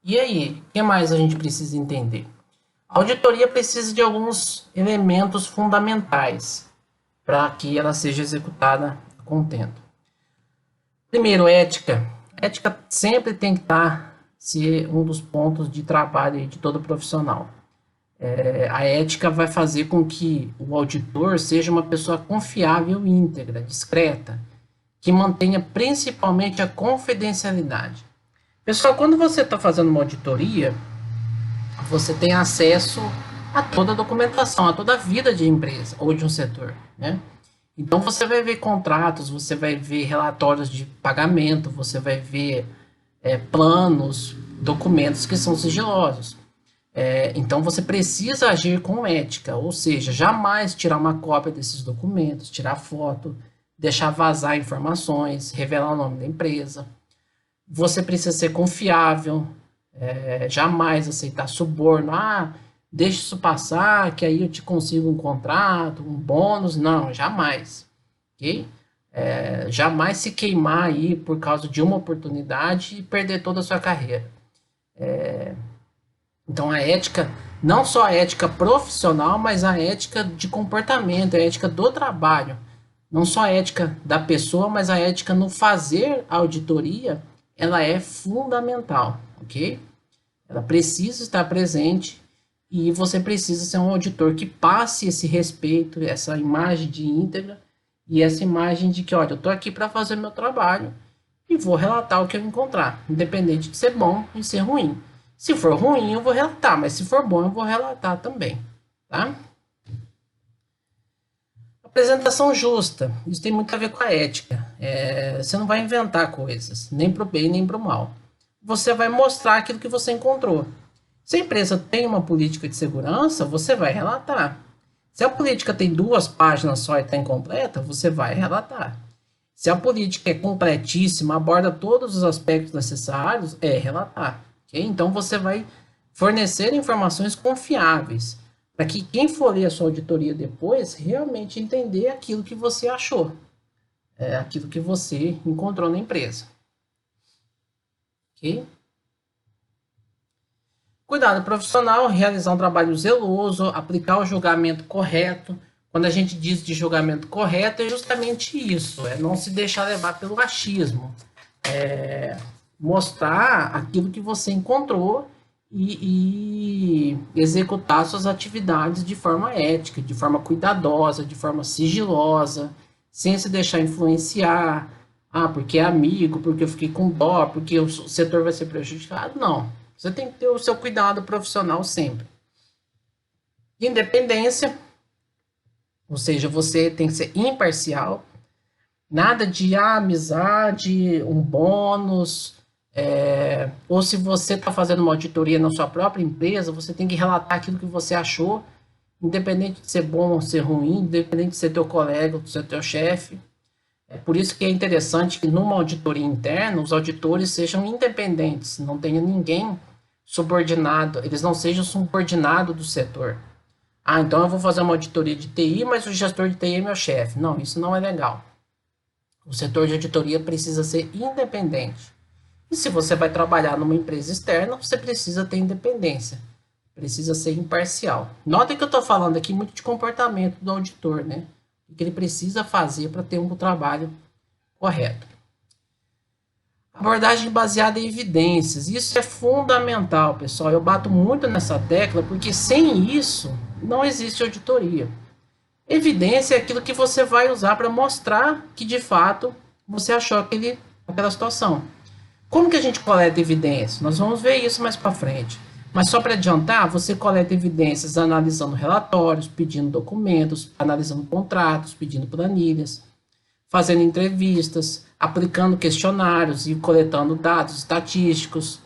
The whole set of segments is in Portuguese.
E aí, o que mais a gente precisa entender? A auditoria precisa de alguns elementos fundamentais para que ela seja executada a contento. Primeiro, ética. Ética sempre tem que ser um dos pontos de trabalho de todo profissional. A ética vai fazer com que o auditor seja uma pessoa confiável, íntegra, discreta, que mantenha principalmente a confidencialidade. Pessoal, quando você está fazendo uma auditoria, você tem acesso a toda a documentação, a toda a vida de empresa ou de um setor, né? Então você vai ver contratos, você vai ver relatórios de pagamento, você vai ver planos, documentos que são sigilosos. Então você precisa agir com ética, ou seja, jamais tirar uma cópia desses documentos, tirar foto, deixar vazar informações, revelar o nome da empresa. Você precisa ser confiável, jamais aceitar suborno. Ah, deixa isso passar, que aí eu te consigo um contrato, um bônus. Não, jamais. Ok? Jamais se queimar aí por causa de uma oportunidade e perder toda a sua carreira. Então a ética, não só a ética profissional, mas a ética de comportamento, a ética do trabalho. Não só a ética da pessoa, mas a ética no fazer a auditoria, ela é fundamental, ok? Ela precisa estar presente e você precisa ser um auditor que passe esse respeito, essa imagem de íntegra e essa imagem de que, olha, eu estou aqui para fazer meu trabalho e vou relatar o que eu encontrar, independente de ser bom e ser ruim. Se for ruim, eu vou relatar, mas se for bom, eu vou relatar também, tá? Apresentação justa, isso tem muito a ver com a ética. Você não vai inventar coisas, nem para o bem nem para o mal. Você vai mostrar aquilo que você encontrou. Se a empresa tem uma política de segurança, você vai relatar. Se a política tem 2 páginas só e está incompleta, você vai relatar. Se a política é completíssima, aborda todos os aspectos necessários, é relatar. Okay? Então você vai fornecer informações confiáveis para que quem for ler a sua auditoria depois realmente entender aquilo que você achou, aquilo que você encontrou na empresa. Ok? Cuidado profissional, realizar um trabalho zeloso, aplicar o julgamento correto. Quando a gente diz de julgamento correto, é justamente isso, é não se deixar levar pelo achismo. Mostrar aquilo que você encontrou e executar suas atividades de forma ética, de forma cuidadosa, de forma sigilosa, sem se deixar influenciar. Ah, porque é amigo, porque eu fiquei com dó, porque o setor vai ser prejudicado. Não. Você tem que ter o seu cuidado profissional sempre. Independência, ou seja, você tem que ser imparcial. Nada de amizade, um bônus, ou se você está fazendo uma auditoria na sua própria empresa, você tem que relatar aquilo que você achou, independente de ser bom ou ser ruim, independente de ser teu colega ou de ser teu chefe. É por isso que é interessante que numa auditoria interna, os auditores sejam independentes, não tenha ninguém subordinado, eles não sejam subordinados do setor. Ah, então eu vou fazer uma auditoria de TI, mas o gestor de TI é meu chefe. Não, isso não é legal. O setor de auditoria precisa ser independente. E se você vai trabalhar numa empresa externa, você precisa ter independência. Precisa ser imparcial. Nota que eu estou falando aqui muito de comportamento do auditor, né? O que ele precisa fazer para ter um trabalho correto. Abordagem baseada em evidências. Isso é fundamental, pessoal. Eu bato muito nessa tecla porque sem isso não existe auditoria. Evidência é aquilo que você vai usar para mostrar que de fato você achou aquela situação. Como que a gente coleta evidências? Nós vamos ver isso mais para frente. Mas só para adiantar, você coleta evidências analisando relatórios, pedindo documentos, analisando contratos, pedindo planilhas, fazendo entrevistas, aplicando questionários e coletando dados estatísticos.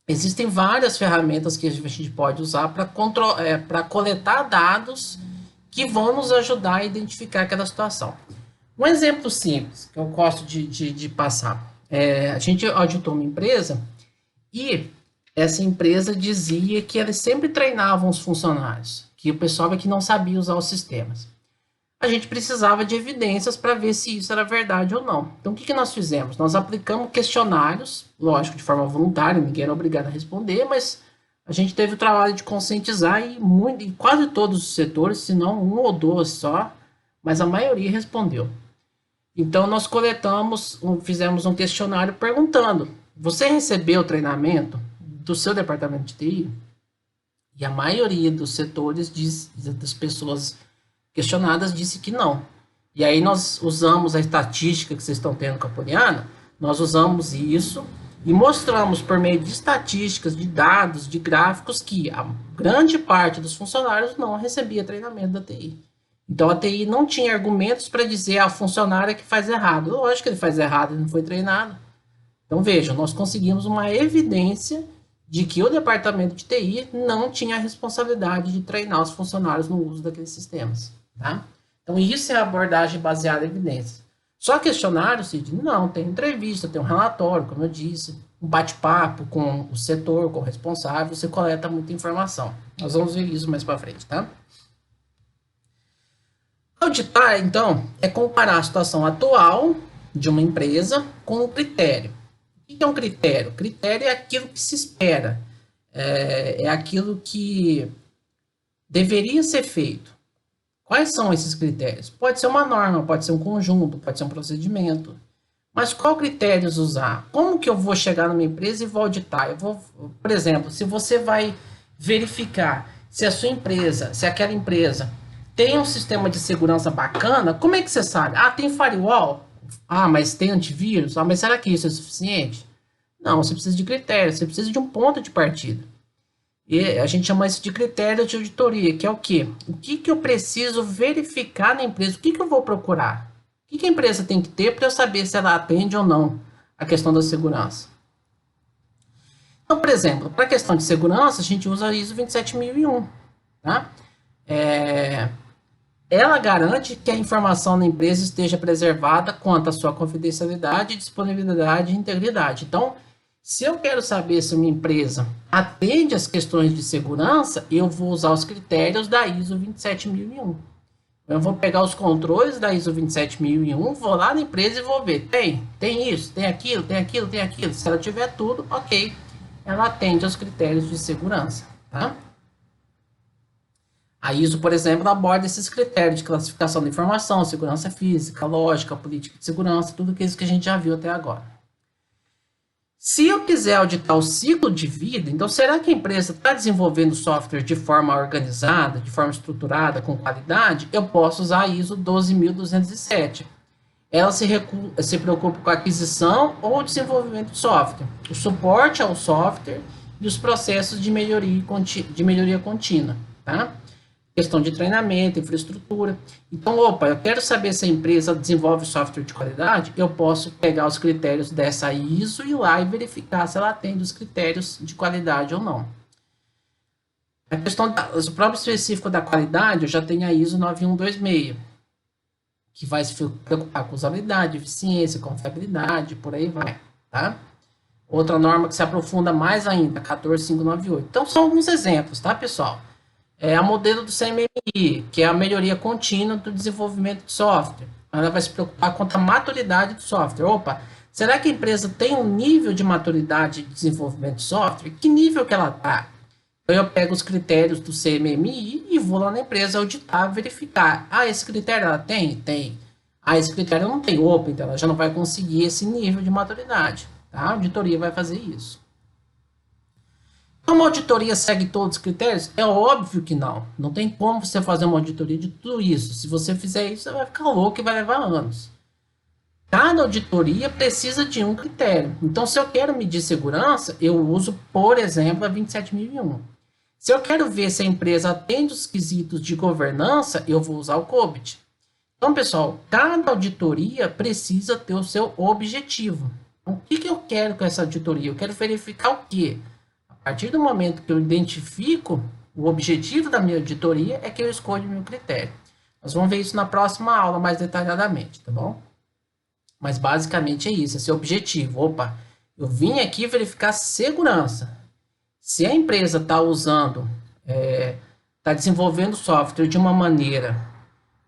Existem várias ferramentas que a gente pode usar para coletar dados que vão nos ajudar a identificar aquela situação. Um exemplo simples que eu gosto de passar. A gente auditou uma empresa e essa empresa dizia que eles sempre treinavam os funcionários, que o pessoal é que não sabia usar os sistemas. a gente precisava de evidências para ver se isso era verdade ou não. Então, o que nós fizemos? Nós aplicamos questionários, lógico, de forma voluntária, ninguém era obrigado a responder, mas a gente teve o trabalho de conscientizar em quase todos os setores, se não um ou dois só, mas a maioria respondeu. Então, nós fizemos um questionário perguntando: você recebeu o treinamento do seu departamento de TI? E a maioria dos setores, das pessoas questionadas, disse que não. E aí nós usamos a estatística que vocês estão tendo com a Poliana, nós usamos isso e mostramos por meio de estatísticas, de dados, de gráficos, que a grande parte dos funcionários não recebia treinamento da TI. Então a TI não tinha argumentos para dizer a funcionária que faz errado. Lógico que ele faz errado, ele não foi treinado. Então vejam, nós conseguimos uma evidência de que o departamento de TI não tinha a responsabilidade de treinar os funcionários no uso daqueles sistemas. Tá? Então isso é a abordagem baseada em evidências. Só questionário, Cid? Não, tem entrevista, tem um relatório, como eu disse, um bate-papo com o setor, com o responsável, você coleta muita informação. Nós vamos ver isso mais para frente, tá? Auditar, então, é comparar a situação atual de uma empresa com um critério. O que é um critério? Critério é aquilo que se espera, é aquilo que deveria ser feito. Quais são esses critérios? Pode ser uma norma, pode ser um conjunto, pode ser um procedimento. Mas qual critérios usar? Como que eu vou chegar numa empresa e vou auditar? Eu vou, por exemplo, se você vai verificar se a sua empresa, se aquela empresa tem um sistema de segurança bacana, como é que você sabe? Ah, tem firewall? Ah, mas tem antivírus? Ah, mas será que isso é suficiente? Não, você precisa de critérios, você precisa de um ponto de partida. E a gente chama isso de critério de auditoria, que é o quê? O que eu preciso verificar na empresa? O que eu vou procurar? O que a empresa tem que ter para eu saber se ela atende ou não a questão da segurança? Então, por exemplo, para a questão de segurança, a gente usa a ISO 27001. Tá? Ela garante que a informação na empresa esteja preservada quanto à sua confidencialidade, disponibilidade e integridade. Então, se eu quero saber se uma empresa atende às questões de segurança, eu vou usar os critérios da ISO 27001. Eu vou pegar os controles da ISO 27001, vou lá na empresa e vou ver, tem isso, tem aquilo, tem aquilo, tem aquilo. Se ela tiver tudo, ok, ela atende aos critérios de segurança, tá? A ISO, por exemplo, aborda esses critérios de classificação da informação, segurança física, lógica, política de segurança, tudo isso que a gente já viu até agora. Se eu quiser auditar o ciclo de vida, então será que a empresa está desenvolvendo software de forma organizada, de forma estruturada, com qualidade? Eu posso usar a ISO 12207. Ela se preocupa com a aquisição ou desenvolvimento de software, o suporte ao software e os processos de melhoria contínua, tá? Questão de treinamento, infraestrutura. Então, eu quero saber se a empresa desenvolve software de qualidade, eu posso pegar os critérios dessa ISO e ir lá e verificar se ela atende os critérios de qualidade ou não. A questão do próprio específico da qualidade, eu já tenho a ISO 9126, que vai se preocupar com usabilidade, eficiência, confiabilidade, por aí vai, tá? Outra norma que se aprofunda mais ainda, 14598. Então, são alguns exemplos, tá, pessoal? É a modelo do CMMI, que é a melhoria contínua do desenvolvimento de software. Ela vai se preocupar com a maturidade do software. Será que a empresa tem um nível de maturidade de desenvolvimento de software? Que nível que ela está? Então, eu pego os critérios do CMMI e vou lá na empresa auditar, verificar. Ah, esse critério ela tem? Tem. Ah, esse critério não tem. Então ela já não vai conseguir esse nível de maturidade. Tá? A auditoria vai fazer isso. Uma auditoria segue todos os critérios? É óbvio que não. Não tem como você fazer uma auditoria de tudo isso. Se você fizer isso, você vai ficar louco e vai levar anos. Cada auditoria precisa de um critério. Então, se eu quero medir segurança, eu uso, por exemplo, a 27001. Se eu quero ver se a empresa atende os quesitos de governança, eu vou usar o COBIT. Então, pessoal, cada auditoria precisa ter o seu objetivo. Então, o que eu quero com essa auditoria? Eu quero verificar o quê? A partir do momento que eu identifico o objetivo da minha auditoria, é que eu escolho o meu critério. Nós vamos ver isso na próxima aula mais detalhadamente, tá bom? Mas basicamente é isso, esse objetivo. Eu vim aqui verificar segurança. Se a empresa está usando, está desenvolvendo software de uma maneira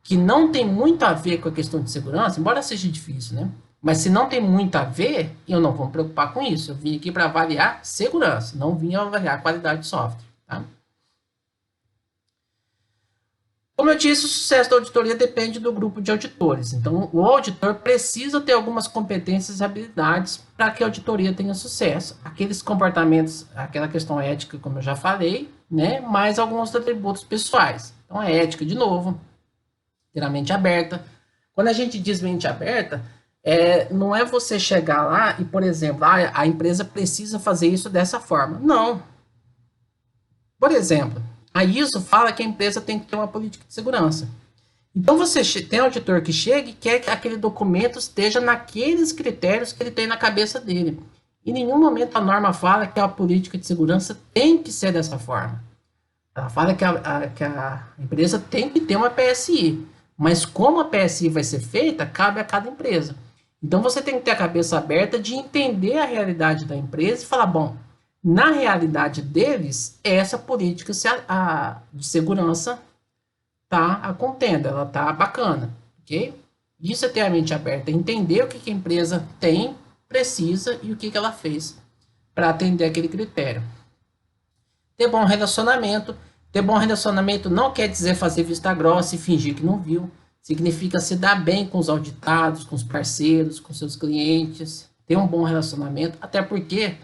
que não tem muito a ver com a questão de segurança, embora seja difícil, né? Mas se não tem muito a ver, eu não vou me preocupar com isso. Eu vim aqui para avaliar segurança, não vim avaliar a qualidade do software, tá? Como eu disse, o sucesso da auditoria depende do grupo de auditores. Então, o auditor precisa ter algumas competências e habilidades para que a auditoria tenha sucesso. Aqueles comportamentos, aquela questão ética, como eu já falei, né? Mais alguns atributos pessoais. Então, a ética, de novo, ter a mente aberta. Quando a gente diz mente aberta, não é você chegar lá e, por exemplo, a empresa precisa fazer isso dessa forma. Não. Por exemplo, a ISO fala que a empresa tem que ter uma política de segurança. Então você tem um auditor que chega e quer que aquele documento esteja naqueles critérios que ele tem na cabeça dele. Em nenhum momento a norma fala que a política de segurança tem que ser dessa forma. Ela fala que a empresa tem que ter uma PSI. Mas como a PSI vai ser feita, cabe a cada empresa. Então você tem que ter a cabeça aberta de entender a realidade da empresa e falar, bom, na realidade deles, essa política de segurança está acontecendo, ela está bacana, ok? Isso é ter a mente aberta, entender o que a empresa tem, precisa e o que ela fez para atender aquele critério. Ter bom relacionamento. Ter bom relacionamento não quer dizer fazer vista grossa e fingir que não viu. Significa se dar bem com os auditados, com os parceiros, com seus clientes. Ter um bom relacionamento, até porque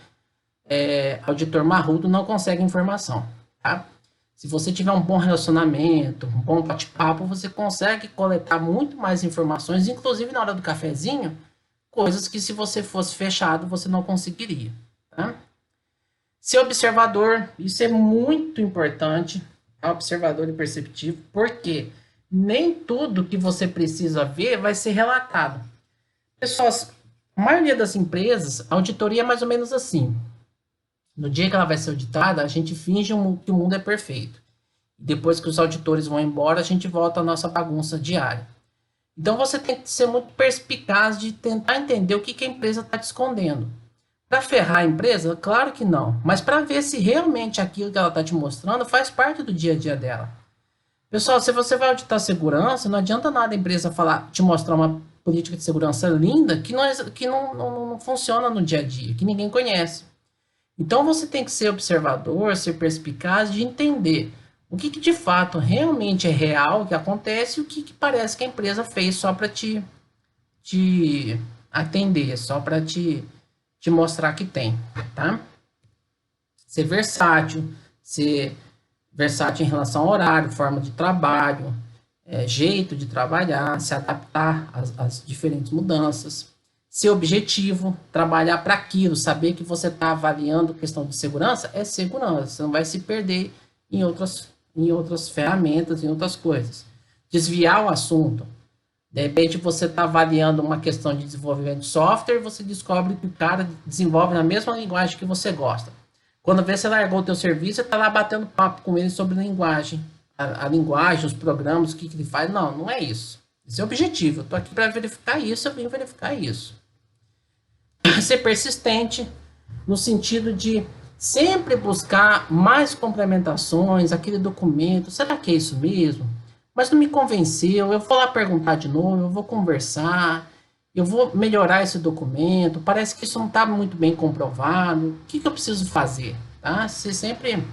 auditor marrudo não consegue informação, tá? Se você tiver um bom relacionamento, um bom bate-papo, você consegue coletar muito mais informações, inclusive na hora do cafezinho, coisas que se você fosse fechado, você não conseguiria, tá? Ser observador, isso é muito importante, tá? Observador e perceptivo, porque nem tudo que você precisa ver vai ser relatado. Pessoas, a maioria das empresas, a auditoria é mais ou menos assim. No dia que ela vai ser auditada, a gente finge que o mundo é perfeito. Depois que os auditores vão embora, a gente volta à nossa bagunça diária. Então você tem que ser muito perspicaz de tentar entender o que a empresa está te escondendo. Para ferrar a empresa? Claro que não. Mas para ver se realmente aquilo que ela está te mostrando faz parte do dia a dia dela. Pessoal, se você vai auditar segurança, não adianta nada a empresa te mostrar uma política de segurança linda que não funciona no dia a dia, que ninguém conhece. Então você tem que ser observador, ser perspicaz de entender o que de fato realmente é real, que acontece, e o que parece que a empresa fez só para te atender, só para te mostrar que tem, tá? Ser versátil em relação ao horário, forma de trabalho, jeito de trabalhar, se adaptar às diferentes mudanças. Ser objetivo, trabalhar para aquilo, saber que você está avaliando questão de segurança, é segurança, você não vai se perder em outras ferramentas, em outras coisas. Desviar o assunto. De repente você está avaliando uma questão de desenvolvimento de software e você descobre que o cara desenvolve na mesma linguagem que você gosta. Quando vê, você largou o teu serviço, você está lá batendo papo com ele sobre a linguagem. A linguagem, os programas, o que ele faz. Não, não é isso. Esse é o objetivo. Eu estou aqui para verificar isso, eu vim verificar isso. Ser persistente, no sentido de sempre buscar mais complementações, aquele documento. Será que é isso mesmo? Mas não me convenceu, eu vou lá perguntar de novo, eu vou conversar, eu vou melhorar esse documento, parece que isso não está muito bem comprovado, o que eu preciso fazer? Tá? Ser sempre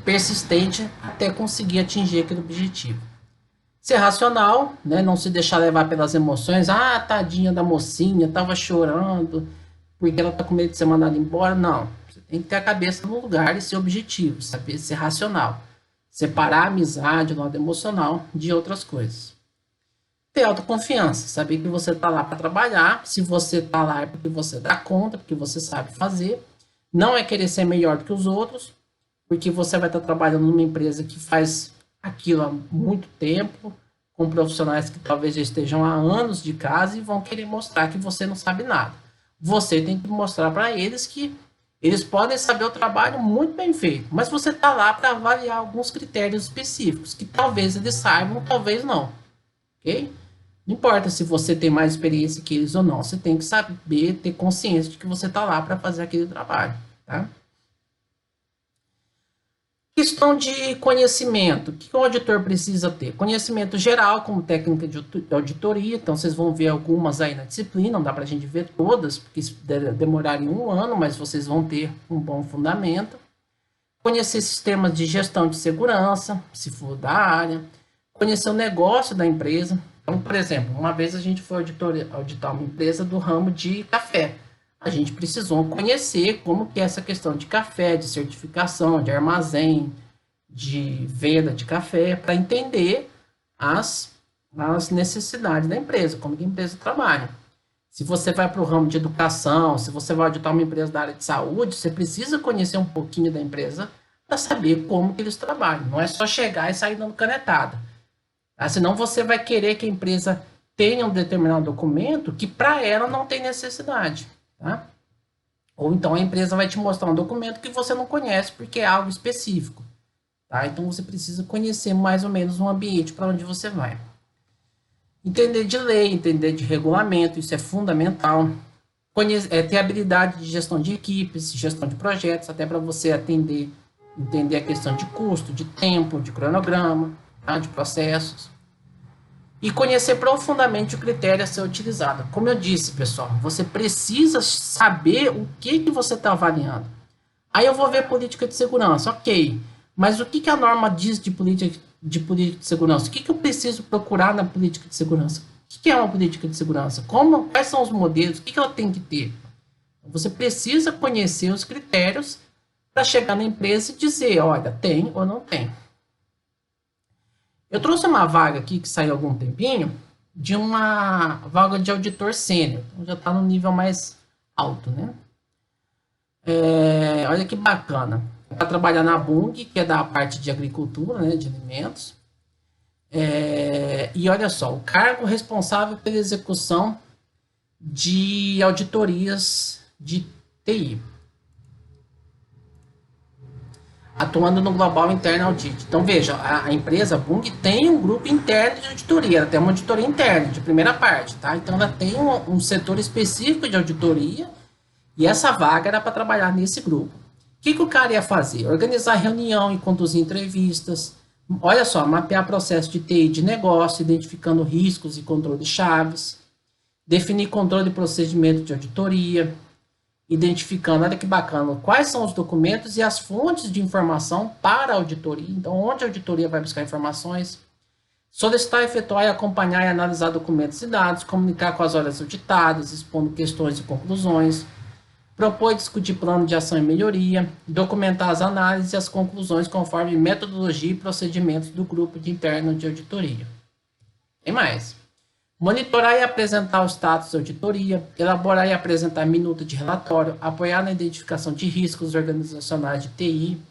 persistente até conseguir atingir aquele objetivo. Ser racional, né? Não se deixar levar pelas emoções, tadinha da mocinha, estava chorando, porque ela está com medo de ser mandada embora, não. Você tem que ter a cabeça no lugar e ser objetivo, saber ser racional. Separar a amizade, o lado emocional, de outras coisas. Ter autoconfiança, saber que você está lá para trabalhar, se você está lá é porque você dá conta, porque você sabe fazer, não é querer ser melhor do que os outros, porque você vai estar trabalhando numa empresa que faz aquilo há muito tempo, com profissionais que talvez já estejam há anos de casa e vão querer mostrar que você não sabe nada. Você tem que mostrar para eles que eles podem saber o trabalho muito bem feito, mas você está lá para avaliar alguns critérios específicos, que talvez eles saibam, talvez não. Ok? Não importa se você tem mais experiência que eles ou não, você tem que saber, ter consciência de que você está lá para fazer aquele trabalho. Tá? Questão de conhecimento. O que o auditor precisa ter? Conhecimento geral, como técnica de auditoria. Então, vocês vão ver algumas aí na disciplina. Não dá para a gente ver todas, porque isso demoraria um ano, mas vocês vão ter um bom fundamento. Conhecer sistemas de gestão de segurança, se for da área. Conhecer o negócio da empresa. Então, por exemplo, uma vez a gente foi auditar uma empresa do ramo de café. A gente precisou conhecer como que é essa questão de café, de certificação, de armazém, de venda de café, para entender as necessidades da empresa, como que a empresa trabalha. Se você vai para o ramo de educação, se você vai auditar uma empresa da área de saúde, você precisa conhecer um pouquinho da empresa para saber como que eles trabalham. Não é só chegar e sair dando canetada. Tá? Senão você vai querer que a empresa tenha um determinado documento que para ela não tem necessidade. Tá? Ou então a empresa vai te mostrar um documento que você não conhece porque é algo específico. Tá? Então você precisa conhecer mais ou menos o ambiente para onde você vai. Entender de lei, entender de regulamento, isso é fundamental. Ter habilidade de gestão de equipes, gestão de projetos, até para você entender a questão de custo, de tempo, de cronograma, tá? De processos. E conhecer profundamente o critério a ser utilizado. Como eu disse, pessoal, você precisa saber o que você está avaliando. Aí eu vou ver política de segurança, ok. Mas o que a norma diz de política de segurança? O que eu preciso procurar na política de segurança? O que é uma política de segurança? Quais são os modelos? O que ela tem que ter? Você precisa conhecer os critérios para chegar na empresa e dizer, olha, tem ou não tem. Eu trouxe uma vaga aqui que saiu há algum tempinho, de uma vaga de auditor sênior. Então já está no nível mais alto, né? Olha que bacana. Para trabalhar na Bung, que é da parte de agricultura, né, de alimentos. E olha só, o cargo responsável pela execução de auditorias de TI. Atuando no Global Internal Audit. Então, veja, a empresa Bung tem um grupo interno de auditoria, ela tem uma auditoria interna, de primeira parte, tá? Então, ela tem um setor específico de auditoria e essa vaga era para trabalhar nesse grupo. O que o cara ia fazer? Organizar reunião e conduzir entrevistas. Olha só, mapear processo de TI de negócio, identificando riscos e controles chaves. Definir controle e procedimento de auditoria. Identificando, olha que bacana, quais são os documentos e as fontes de informação para a auditoria. Então, onde a auditoria vai buscar informações. Solicitar, efetuar e acompanhar e analisar documentos e dados. Comunicar com as áreas auditadas, expondo questões e conclusões. Propor e discutir plano de ação e melhoria, documentar as análises e as conclusões conforme metodologia e procedimentos do grupo de interno de auditoria. Tem mais. Monitorar e apresentar o status de auditoria, elaborar e apresentar minuta de relatório, apoiar na identificação de riscos organizacionais de TI,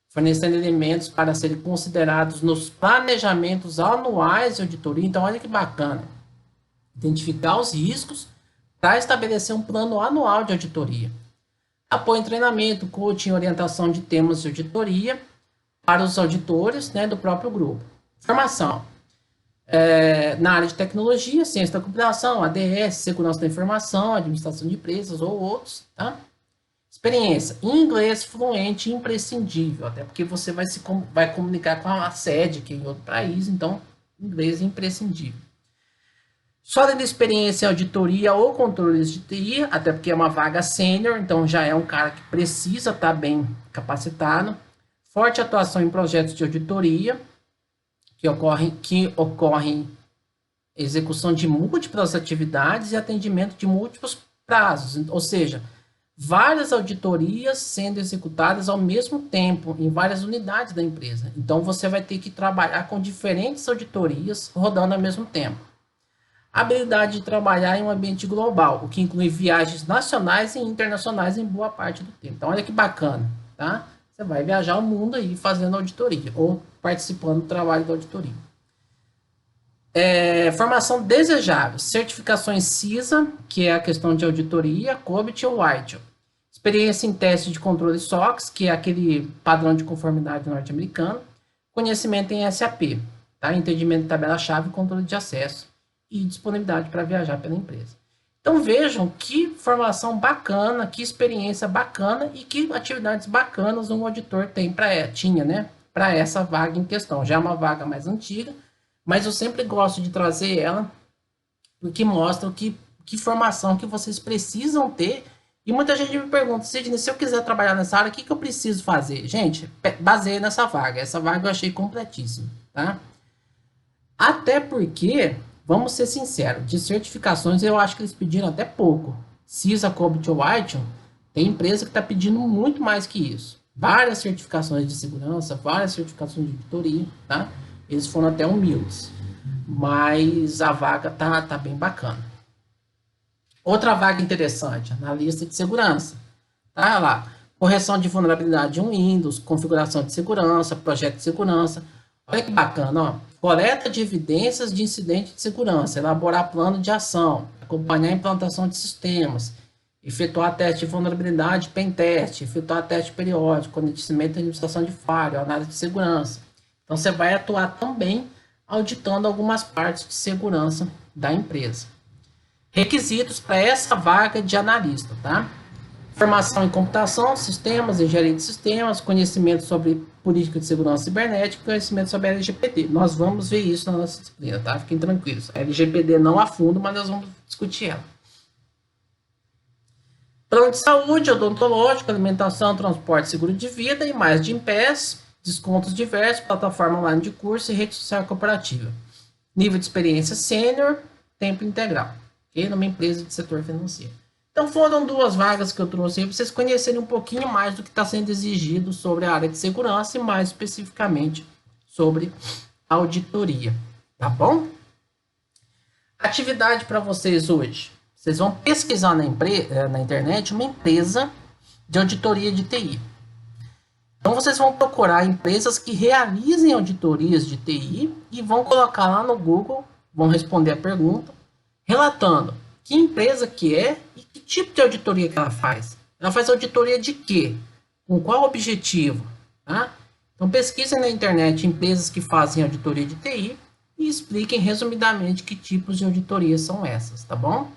fornecendo elementos para serem considerados nos planejamentos anuais de auditoria. Então, olha que bacana. Identificar os riscos para estabelecer um plano anual de auditoria. Apoio em treinamento, coaching, orientação de temas de auditoria para os auditores, né, do próprio grupo. Formação. Na área de tecnologia, ciência da computação, ADS, segurança da informação, administração de empresas ou outros. Tá? Experiência. Inglês fluente imprescindível, até porque você vai comunicar com a sede, que é em outro país, então inglês é imprescindível. Sólida experiência em auditoria ou controles de TI, até porque é uma vaga sênior, então já é um cara que precisa estar bem capacitado. Forte atuação em projetos de auditoria, que ocorrem execução de múltiplas atividades e atendimento de múltiplos prazos, ou seja, várias auditorias sendo executadas ao mesmo tempo em várias unidades da empresa. Então, você vai ter que trabalhar com diferentes auditorias rodando ao mesmo tempo. Habilidade de trabalhar em um ambiente global, o que inclui viagens nacionais e internacionais em boa parte do tempo. Então, olha que bacana, tá? Você vai viajar o mundo aí fazendo auditoria ou participando do trabalho da auditoria. Formação desejável, certificações CISA, que é a questão de auditoria, COBIT ou ITIL. Experiência em teste de controle SOX, que é aquele padrão de conformidade norte-americano. Conhecimento em SAP, tá? Entendimento de tabela-chave, controle de acesso e disponibilidade para viajar pela empresa. Então vejam que formação bacana, que experiência bacana e que atividades bacanas um auditor tem tinha, né, para essa vaga em questão. Já é uma vaga mais antiga, mas eu sempre gosto de trazer ela porque mostra que formação que vocês precisam ter. E muita gente me pergunta, Sidney, se eu quiser trabalhar nessa área, o que eu preciso fazer? Gente, baseia nessa vaga. Essa vaga eu achei completíssima, tá? Até porque, vamos ser sinceros, de certificações eu acho que eles pediram até pouco. CISA, COBIT ou ITIL, tem empresa que está pedindo muito mais que isso. Várias certificações de segurança, várias certificações de auditoria, tá? Eles foram até humildes. Mas a vaga tá bem bacana. Outra vaga interessante, analista de segurança. Tá lá, correção de vulnerabilidade de um Windows, configuração de segurança, projeto de segurança. Olha que bacana, ó. Coleta de evidências de incidente de segurança, elaborar plano de ação, acompanhar a implantação de sistemas, efetuar teste de vulnerabilidade, pen teste, efetuar teste periódico, conhecimento e administração de falha, análise de segurança. Então você vai atuar também auditando algumas partes de segurança da empresa. Requisitos para essa vaga de analista, tá? Formação em computação, sistemas, engenharia de sistemas, conhecimento sobre política de segurança cibernética, conhecimento sobre a LGPD. Nós vamos ver isso na nossa disciplina, tá? Fiquem tranquilos. A LGPD não a fundo, mas nós vamos discutir ela. Plano de saúde, odontológico, alimentação, transporte, seguro de vida, imagem de Gympass, descontos diversos, plataforma online de curso e rede social corporativa. Nível de experiência sênior, tempo integral. Okay? Numa empresa de setor financeiro. Então foram duas vagas que eu trouxe aí para vocês conhecerem um pouquinho mais do que está sendo exigido sobre a área de segurança e mais especificamente sobre auditoria. Tá bom? Atividade para vocês hoje. Vocês vão pesquisar na internet uma empresa de auditoria de TI. Então vocês vão procurar empresas que realizem auditorias de TI e vão colocar lá no Google, vão responder a pergunta, relatando que empresa que é e que tipo de auditoria que ela faz. Ela faz auditoria de quê? Com qual objetivo? Tá? Então pesquisem na internet empresas que fazem auditoria de TI e expliquem resumidamente que tipos de auditoria são essas, tá bom?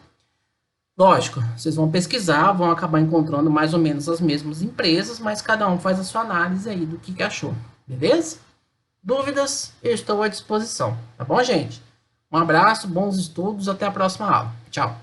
Lógico, vocês vão pesquisar, vão acabar encontrando mais ou menos as mesmas empresas, mas cada um faz a sua análise aí do que achou, beleza? Dúvidas? Eu estou à disposição, tá bom, gente? Um abraço, bons estudos, até a próxima aula. Tchau!